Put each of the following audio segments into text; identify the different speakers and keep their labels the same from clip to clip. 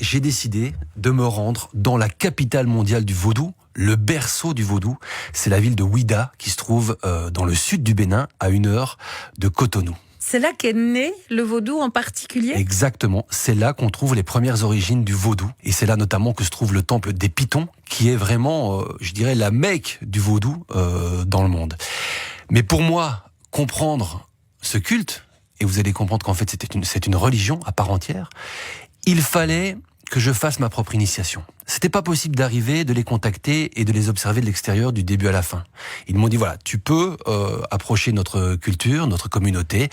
Speaker 1: j'ai décidé de me rendre dans la capitale mondiale du vaudou, le berceau du vaudou. C'est la ville de Ouidah qui se trouve dans le sud du Bénin, à 1 heure de Cotonou.
Speaker 2: C'est là qu'est né le vaudou en particulier ?
Speaker 1: Exactement, c'est là qu'on trouve les premières origines du vaudou. Et c'est là notamment que se trouve le temple des Pitons, qui est vraiment, je dirais, la Mecque du vaudou dans le monde. Mais pour moi, comprendre ce culte, et vous allez comprendre qu'en fait c'est une religion à part entière, il fallait que je fasse ma propre initiation. C'était pas possible d'arriver, de les contacter et de les observer de l'extérieur du début à la fin. Ils m'ont dit voilà, tu peux approcher notre culture, notre communauté,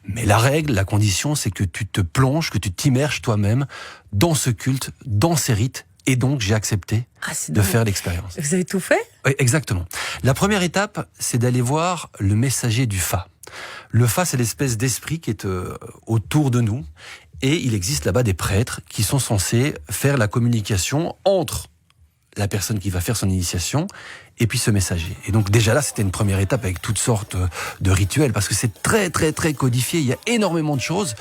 Speaker 1: mais la règle, la condition, c'est que tu te plonges, que tu t'immerges toi-même dans ce culte, dans ces rites. Et donc, j'ai accepté de faire l'expérience.
Speaker 2: Vous avez tout fait ?
Speaker 1: Oui, exactement. La première étape, c'est d'aller voir le messager du Fa. Le Fa, c'est l'espèce d'esprit qui est autour de nous. Et il existe là-bas des prêtres qui sont censés faire la communication entre la personne qui va faire son initiation et puis ce messager. Et donc déjà là, c'était une première étape avec toutes sortes de rituels, parce que c'est très, très, très codifié. Il y a énormément de choses.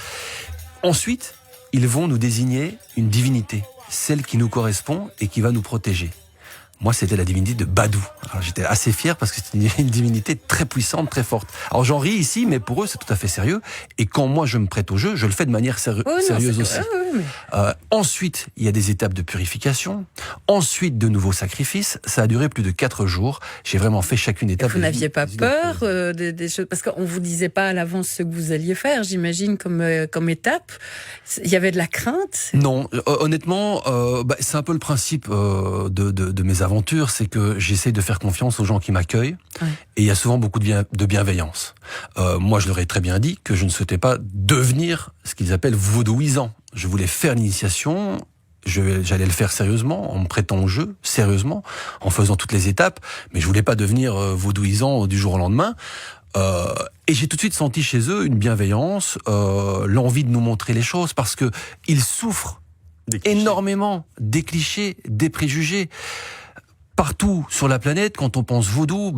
Speaker 1: Ensuite, ils vont nous désigner une divinité, celle qui nous correspond et qui va nous protéger. Moi, c'était la divinité de Badou. Alors, j'étais assez fier parce que c'était une divinité très puissante, très forte. Alors, j'en ris ici, mais pour eux, c'est tout à fait sérieux. Et quand moi, je me prête au jeu, je le fais de manière sérieuse aussi. Ensuite, il y a des étapes de purification. Ensuite, de nouveaux sacrifices. Ça a duré plus de 4 jours. J'ai vraiment fait chacune étape.
Speaker 2: Vous n'aviez pas peur des choses, parce qu'on vous disait pas à l'avance ce que vous alliez faire, j'imagine, comme étape. Il y avait de la crainte?
Speaker 1: Non, honnêtement, c'est un peu le principe de mes aventures, c'est que j'essaie de faire confiance aux gens qui m'accueillent, et il y a souvent beaucoup de bienveillance. Moi, je leur ai très bien dit que je ne souhaitais pas devenir ce qu'ils appellent vaudouisant. Je voulais faire l'initiation, j'allais le faire sérieusement, en me prêtant au jeu, sérieusement, en faisant toutes les étapes, mais je voulais pas devenir vaudouisant du jour au lendemain. Et j'ai tout de suite senti chez eux une bienveillance, l'envie de nous montrer les choses, parce que ils souffrent énormément des clichés, des préjugés. Partout sur la planète, quand on pense vaudou,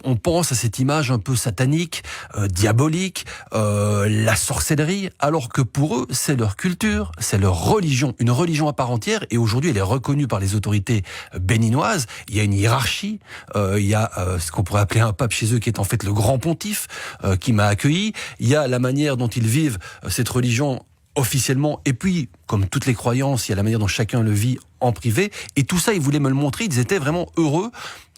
Speaker 1: on pense à cette image un peu satanique, diabolique, la sorcellerie, alors que pour eux, c'est leur culture, c'est leur religion, une religion à part entière, et aujourd'hui, elle est reconnue par les autorités béninoises. Il y a une hiérarchie, il y a ce qu'on pourrait appeler un pape chez eux, qui est en fait le grand pontife, qui m'a accueilli. Il y a la manière dont ils vivent cette religion officiellement, et puis, comme toutes les croyances, il y a la manière dont chacun le vit en privé, et tout ça, ils voulaient me le montrer, ils étaient vraiment heureux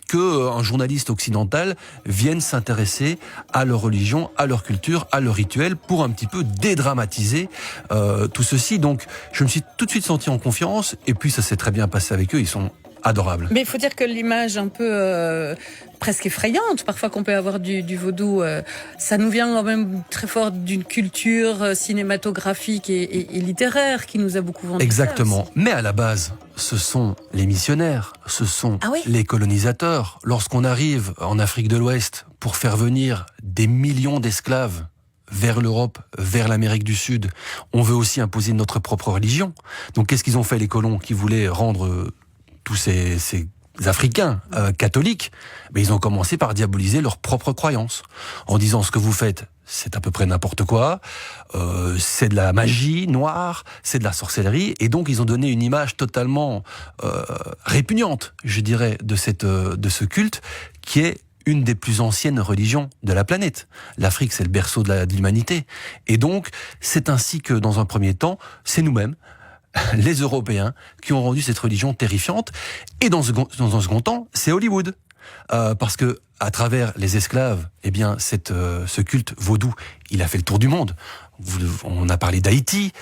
Speaker 1: qu'un journaliste occidental vienne s'intéresser à leur religion, à leur culture, à leur rituel, pour un petit peu dédramatiser tout ceci. Donc, je me suis tout de suite senti en confiance, et puis ça s'est très bien passé avec eux, ils sont adorables.
Speaker 2: Mais il faut dire que l'image un peu presque effrayante, parfois qu'on peut avoir du vaudou, ça nous vient quand même très fort d'une culture cinématographique et littéraire qui nous a beaucoup vendu.
Speaker 1: Exactement. Mais à la base, ce sont les missionnaires, ce sont les colonisateurs. Lorsqu'on arrive en Afrique de l'Ouest pour faire venir des millions d'esclaves vers l'Europe, vers l'Amérique du Sud, on veut aussi imposer notre propre religion. Donc qu'est-ce qu'ils ont fait, les colons, qui voulaient rendre tous ces Africains catholiques? Ils ont commencé par diaboliser leurs propres croyances, en disant ce que vous faites, c'est à peu près n'importe quoi, c'est de la magie noire, c'est de la sorcellerie, et donc ils ont donné une image totalement répugnante, je dirais, de ce culte, qui est une des plus anciennes religions de la planète. L'Afrique, c'est le berceau de l'humanité. Et donc, c'est ainsi que, dans un premier temps, c'est nous-mêmes, les Européens, qui ont rendu cette religion terrifiante. Et dans un second temps, c'est Hollywood. Parce que, à travers les esclaves, ce culte vaudou, il a fait le tour du monde. On a parlé d'Haïti,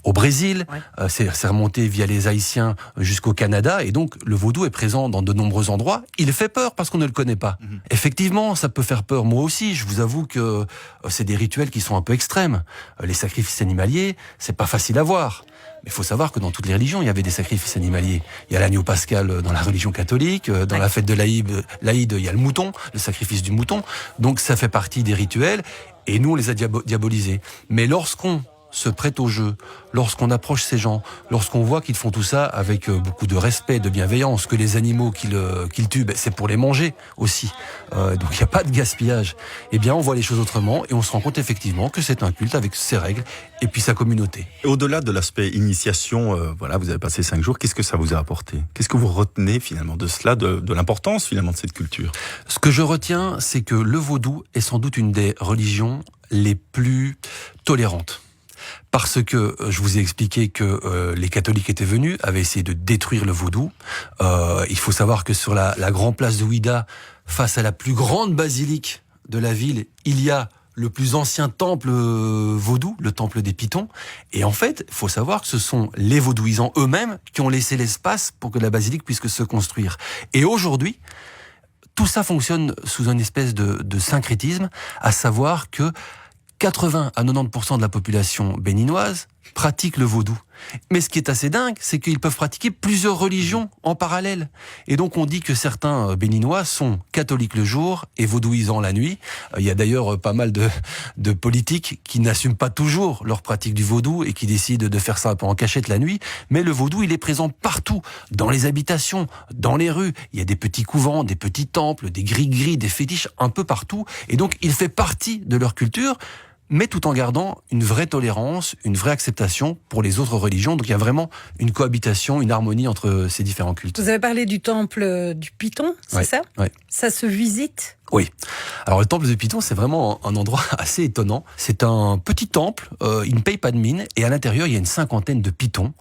Speaker 1: au Brésil, c'est remonté via les Haïtiens jusqu'au Canada, et donc le vaudou est présent dans de nombreux endroits. Il fait peur parce qu'on ne le connaît pas. Effectivement, ça peut faire peur. Moi aussi, je vous avoue que c'est des rituels qui sont un peu extrêmes. Les sacrifices animaliers, c'est pas facile à voir. Mais il faut savoir que dans toutes les religions, il y avait des sacrifices animaliers. Il y a l'agneau pascal dans la religion catholique, dans la fête de l'Aïd, il y a le mouton, le sacrifice du mouton. Donc ça fait partie des rituels, et nous on les a diabolisés. Mais lorsqu'on se prête au jeu, lorsqu'on approche ces gens, lorsqu'on voit qu'ils font tout ça avec beaucoup de respect, de bienveillance, que les animaux qu'ils tuent, c'est pour les manger aussi. Donc il n'y a pas de gaspillage. Eh bien, on voit les choses autrement et on se rend compte effectivement que c'est un culte avec ses règles et puis sa communauté.
Speaker 3: Et au-delà de l'aspect initiation, voilà, vous avez passé 5 jours, qu'est-ce que ça vous a apporté ? Qu'est-ce que vous retenez finalement de cela, de l'importance finalement de cette culture ?
Speaker 1: Ce que je retiens, c'est que le vaudou est sans doute une des religions les plus tolérantes. Parce que je vous ai expliqué que les catholiques étaient venus, avaient essayé de détruire le vaudou. Il faut savoir que sur la grande place de Ouidah, face à la plus grande basilique de la ville, il y a le plus ancien temple vaudou, le temple des Pitons. Et en fait, il faut savoir que ce sont les vaudouisants eux-mêmes qui ont laissé l'espace pour que la basilique puisse se construire. Et aujourd'hui, tout ça fonctionne sous une espèce de syncrétisme, à savoir que 80 à 90% de la population béninoise pratique le vaudou. Mais ce qui est assez dingue, c'est qu'ils peuvent pratiquer plusieurs religions en parallèle. Et donc on dit que certains béninois sont catholiques le jour et vaudouisants la nuit. Il y a d'ailleurs pas mal de politiques qui n'assument pas toujours leur pratique du vaudou et qui décident de faire ça un peu en cachette la nuit. Mais le vaudou, il est présent partout, dans les habitations, dans les rues. Il y a des petits couvents, des petits temples, des gris-gris, des fétiches un peu partout. Et donc il fait partie de leur culture, mais tout en gardant une vraie tolérance, une vraie acceptation pour les autres religions. Donc il y a vraiment une cohabitation, une harmonie entre ces différents cultes.
Speaker 2: Vous avez parlé du temple du Piton, c'est ça ?
Speaker 1: Oui.
Speaker 2: Ça se visite ?
Speaker 1: Oui. Alors le temple de Piton, c'est vraiment un endroit assez étonnant. C'est un petit temple, il ne paye pas de mine, et à l'intérieur, il y a une 50aine de pitons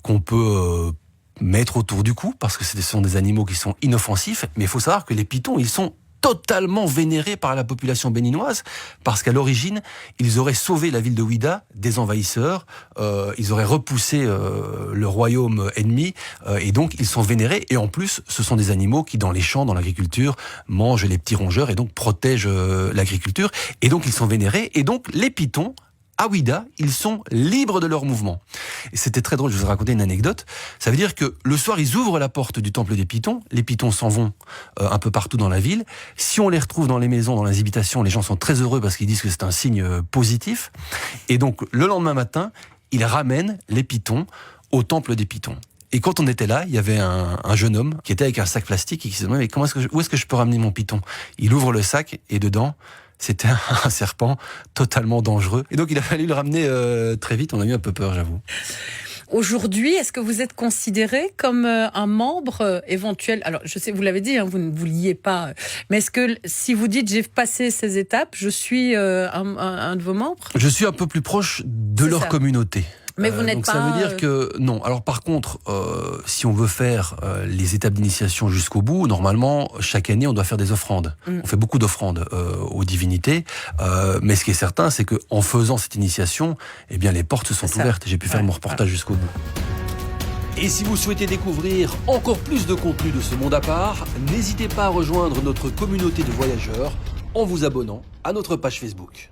Speaker 1: qu'on peut mettre autour du cou, parce que ce sont des animaux qui sont inoffensifs. Mais il faut savoir que les pitons, ils sont totalement vénérés par la population béninoise, parce qu'à l'origine, ils auraient sauvé la ville de Ouidah des envahisseurs, ils auraient repoussé le royaume ennemi, et donc ils sont vénérés, et en plus, ce sont des animaux qui, dans les champs, dans l'agriculture, mangent les petits rongeurs, et donc protègent l'agriculture, et donc ils sont vénérés, et donc les pitons, à Ouidah, ils sont libres de leur mouvement. Et c'était très drôle, je vous ai raconté une anecdote. Ça veut dire que le soir, ils ouvrent la porte du temple des Pitons. Les Pitons s'en vont un peu partout dans la ville. Si on les retrouve dans les maisons, dans les habitations, les gens sont très heureux parce qu'ils disent que c'est un signe positif. Et donc, le lendemain matin, ils ramènent les Pitons au temple des Pitons. Et quand on était là, il y avait un jeune homme qui était avec un sac plastique et qui se demandait mais où est-ce que je peux ramener mon Piton ? Il ouvre le sac et dedans, c'était un serpent totalement dangereux. Et donc il a fallu le ramener très vite, on a eu un peu peur, j'avoue.
Speaker 2: Aujourd'hui, est-ce que vous êtes considéré comme un membre éventuel ? Alors, je sais, vous l'avez dit, vous ne vous liez pas. Mais est-ce que si vous dites j'ai passé ces étapes, je suis un de vos membres ?
Speaker 1: Je suis un peu plus proche de leur communauté.
Speaker 2: Mais vous n'êtes
Speaker 1: donc
Speaker 2: pas...
Speaker 1: ça veut dire que non. Alors par contre, si on veut faire les étapes d'initiation jusqu'au bout, normalement chaque année on doit faire des offrandes. On fait beaucoup d'offrandes aux divinités. Mais ce qui est certain, c'est que en faisant cette initiation, eh bien les portes se sont ouvertes. J'ai pu faire mon reportage jusqu'au bout. Et si vous souhaitez découvrir encore plus de contenu de ce monde à part, n'hésitez pas à rejoindre notre communauté de voyageurs en vous abonnant à notre page Facebook.